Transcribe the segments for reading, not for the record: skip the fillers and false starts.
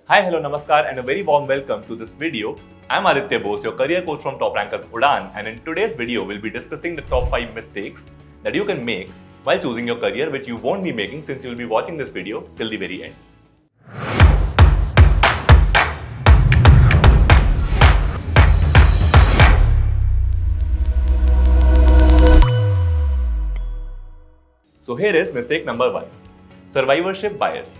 Hi, hello, namaskar, and a very warm welcome to this video. I'm Aditya Bose, your career coach from Top Rankers Udan, and in today's video, we'll be discussing the top 5 mistakes that you can make while choosing your career, which you won't be making since you'll be watching this video till the very end. So here is mistake number 1. Survivorship bias.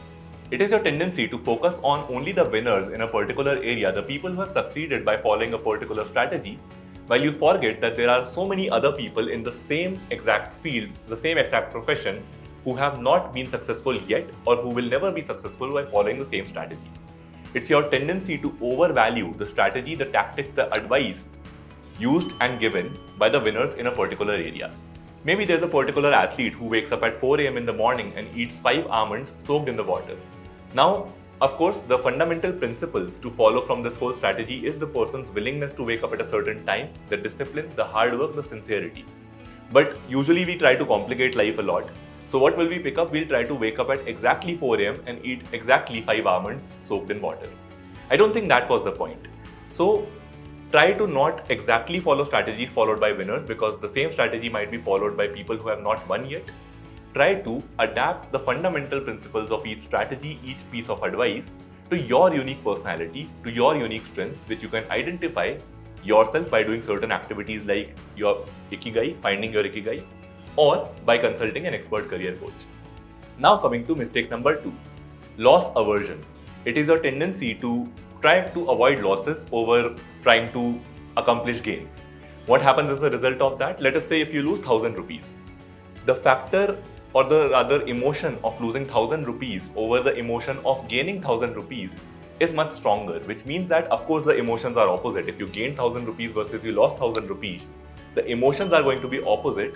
It is your tendency to focus on only the winners in a particular area, the people who have succeeded by following a particular strategy, while you forget that there are so many other people in the same exact field, the same exact profession, who have not been successful yet or who will never be successful by following the same strategy. It's your tendency to overvalue the strategy, the tactics, the advice used and given by the winners in a particular area. Maybe there's a particular athlete who wakes up at 4 a.m. in the morning and eats 5 almonds soaked in the water. Now, of course, the fundamental principles to follow from this whole strategy is the person's willingness to wake up at a certain time, the discipline, the hard work, the sincerity. But usually we try to complicate life a lot. So what will we pick up? We'll try to wake up at exactly 4 a.m. and eat exactly 5 almonds soaked in water. I don't think that was the point. So try to not exactly follow strategies followed by winners, because the same strategy might be followed by people who have not won yet. Try to adapt the fundamental principles of each strategy, each piece of advice to your unique personality, to your unique strengths, which you can identify yourself by doing certain activities like your ikigai, finding your ikigai, or by consulting an expert career coach. Now coming to mistake number 2, loss aversion. It is a tendency to try to avoid losses over trying to accomplish gains. What happens as a result of that? Let us say if you lose 1000 rupees. The factor or the rather emotion of losing 1000 rupees over the emotion of gaining 1000 rupees is much stronger, which means that of course the emotions are opposite. If you gain 1000 rupees versus you lost 1000 rupees, the emotions are going to be opposite,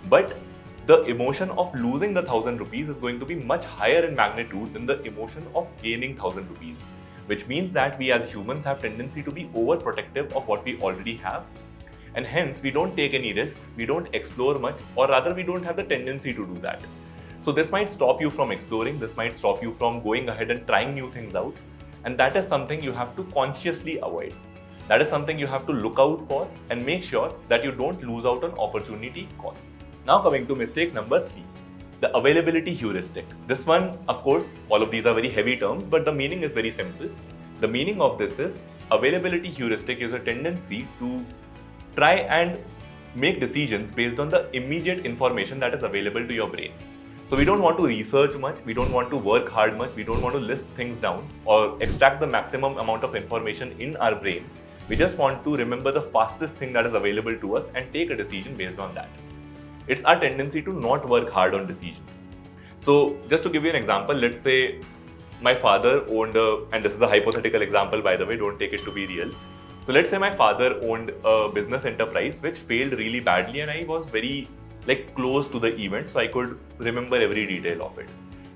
but the emotion of losing the 1000 rupees is going to be much higher in magnitude than the emotion of gaining 1000 rupees. Which means that we as humans have tendency to be overprotective of what we already have, and hence we don't take any risks, we don't explore much, or rather we don't have the tendency to do that. So this might stop you from exploring, this might stop you from going ahead and trying new things out, and that is something you have to consciously avoid. That is something you have to look out for and make sure that you don't lose out on opportunity costs. Now coming to mistake number 3. The availability heuristic. This one, of course, all of these are very heavy terms, but the meaning is very simple. The meaning of this is availability heuristic is a tendency to try and make decisions based on the immediate information that is available to your brain. So we don't want to research much, we don't want to work hard much, we don't want to list things down or extract the maximum amount of information in our brain. We just want to remember the fastest thing that is available to us and take a decision based on that. It's our tendency to not work hard on decisions. So just to give you an example, let's say my father owned and this is a hypothetical example by the way, don't take it to be real. So let's say my father owned a business enterprise which failed really badly, and I was very close to the event, so I could remember every detail of it.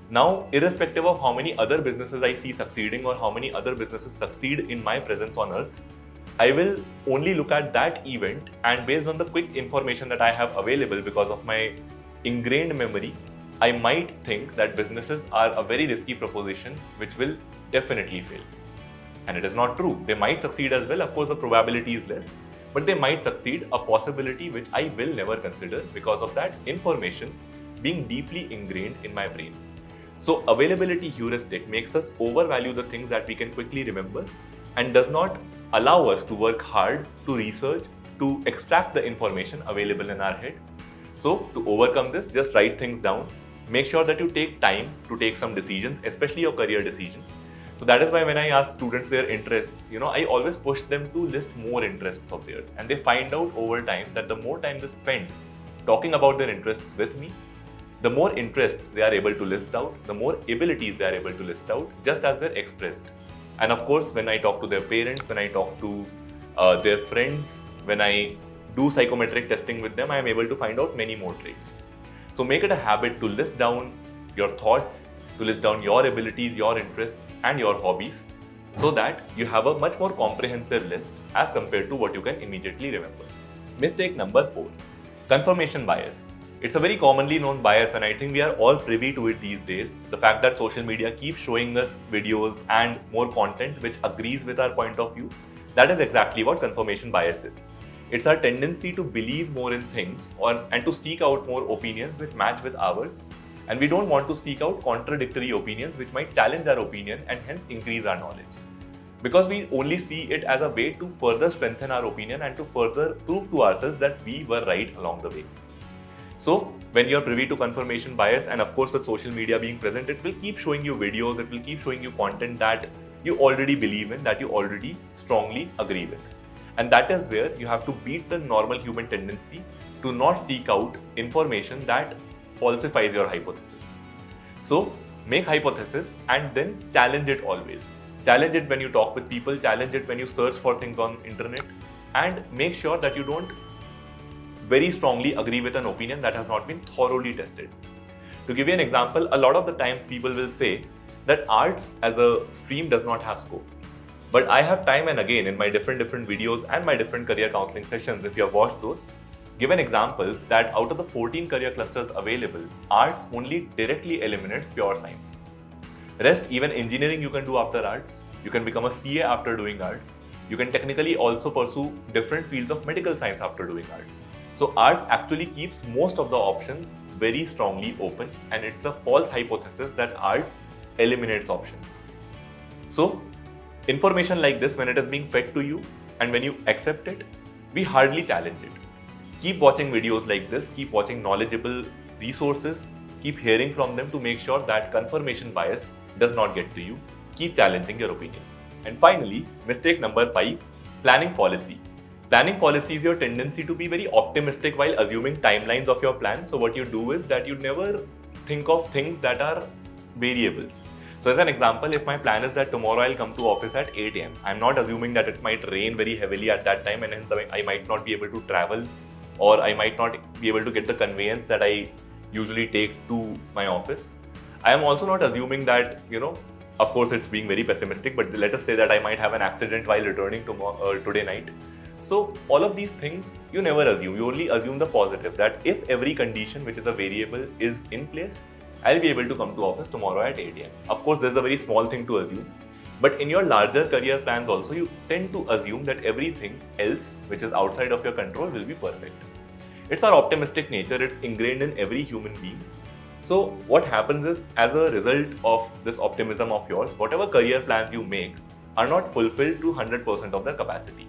Now, irrespective of how many other businesses I see succeeding or how many other businesses succeed in my presence on earth, I will only look at that event, and based on the quick information that I have available because of my ingrained memory, I might think that businesses are a very risky proposition which will definitely fail. And it is not true. They might succeed as well. Of course, the probability is less, but they might succeed, a possibility which I will never consider because of that information being deeply ingrained in my brain. So availability heuristic makes us overvalue the things that we can quickly remember and does not allow us to work hard, to research, to extract the information available in our head. So to overcome this, just write things down. Make sure that you take time to take some decisions, especially your career decisions. So that is why when I ask students their interests, I always push them to list more interests of theirs. And they find out over time that the more time they spend talking about their interests with me, the more interests they are able to list out, the more abilities they are able to list out, just as they're expressed. And of course, when I talk to their parents, when I talk to their friends, when I do psychometric testing with them, I am able to find out many more traits. So make it a habit to list down your thoughts, to list down your abilities, your interests, and your hobbies, so that you have a much more comprehensive list as compared to what you can immediately remember. Mistake number 4. Confirmation bias. It's a very commonly known bias, and I think we are all privy to it these days. The fact that social media keeps showing us videos and more content which agrees with our point of view, that is exactly what confirmation bias is. It's our tendency to believe more in things and to seek out more opinions which match with ours. And we don't want to seek out contradictory opinions which might challenge our opinion and hence increase our knowledge. Because we only see it as a way to further strengthen our opinion and to further prove to ourselves that we were right along the way. So when you're privy to confirmation bias, and of course with social media being present, it will keep showing you videos, it will keep showing you content that you already believe in, that you already strongly agree with. And that is where you have to beat the normal human tendency to not seek out information that falsifies your hypothesis. So make hypothesis and then challenge it always. Challenge it when you talk with people, challenge it when you search for things on internet, and make sure that you don't very strongly agree with an opinion that has not been thoroughly tested. To give you an example, a lot of the times people will say that arts as a stream does not have scope. But I have time and again in my different videos and my different career counseling sessions, if you have watched those, given examples that out of the 14 career clusters available, arts only directly eliminates pure science. Rest, even engineering you can do after arts, you can become a CA after doing arts, you can technically also pursue different fields of medical science after doing arts. So arts actually keeps most of the options very strongly open, and it's a false hypothesis that arts eliminates options. So information like this, when it is being fed to you and when you accept it, we hardly challenge it. Keep watching videos like this, keep watching knowledgeable resources, keep hearing from them to make sure that confirmation bias does not get to you. Keep challenging your opinions. And finally, mistake number 5, planning fallacy. Planning fallacy is your tendency to be very optimistic while assuming timelines of your plan. So what you do is that you never think of things that are variables. So as an example, if my plan is that tomorrow I'll come to office at 8 am, I'm not assuming that it might rain very heavily at that time and hence I might not be able to travel, or I might not be able to get the conveyance that I usually take to my office. I am also not assuming that, of course it's being very pessimistic, but let us say that I might have an accident while returning today night. So all of these things you never assume. You only assume the positive, that if every condition which is a variable is in place, I'll be able to come to office tomorrow at 8 am. Of course, there's a very small thing to assume. But in your larger career plans also, you tend to assume that everything else which is outside of your control will be perfect. It's our optimistic nature, it's ingrained in every human being. So what happens is, as a result of this optimism of yours, whatever career plans you make are not fulfilled to 100% of their capacity.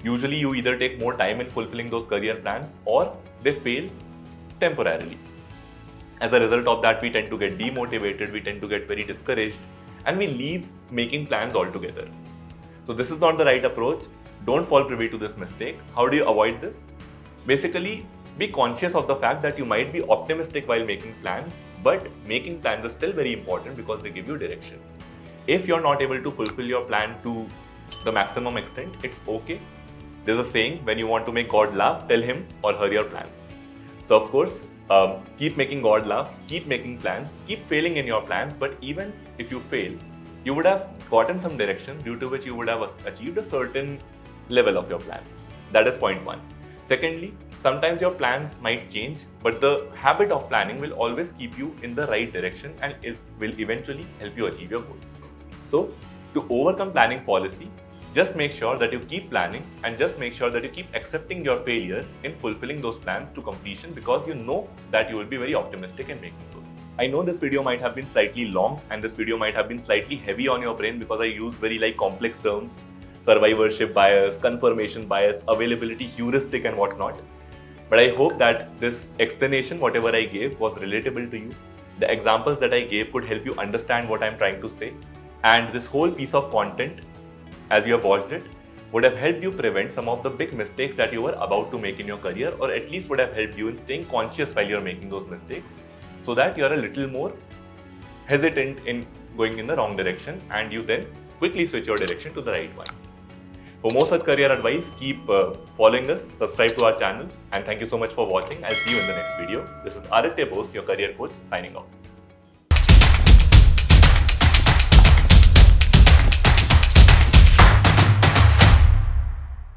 Usually you either take more time in fulfilling those career plans or they fail temporarily. As a result of that, we tend to get demotivated, we tend to get very discouraged, and we leave making plans altogether. So this is not the right approach. Don't fall privy to this mistake. How do you avoid this? Basically, be conscious of the fact that you might be optimistic while making plans, but making plans is still very important because they give you direction. If you're not able to fulfill your plan to the maximum extent, it's okay. There's a saying, when you want to make God laugh, tell him or her your plans. So of course, keep making God laugh, keep making plans, keep failing in your plans, but even if you fail, you would have gotten some direction due to which you would have achieved a certain level of your plan. That is point 1. Secondly, sometimes your plans might change, but the habit of planning will always keep you in the right direction and it will eventually help you achieve your goals. So, to overcome planning fallacy, just make sure that you keep planning and just make sure that you keep accepting your failure in fulfilling those plans to completion, because you know that you will be very optimistic in making those. I know this video might have been slightly long and this video might have been slightly heavy on your brain because I use very complex terms, survivorship bias, confirmation bias, availability heuristic and whatnot. But I hope that this explanation, whatever I gave, was relatable to you. The examples that I gave could help you understand what I'm trying to say. And this whole piece of content, as you have watched it, would have helped you prevent some of the big mistakes that you were about to make in your career, or at least would have helped you in staying conscious while you're making those mistakes, so that you're a little more hesitant in going in the wrong direction and you then quickly switch your direction to the right one. For more such career advice, keep following us, subscribe to our channel, and thank you so much for watching. I'll see you in the next video. This is Aditya Bose, your career coach, signing off.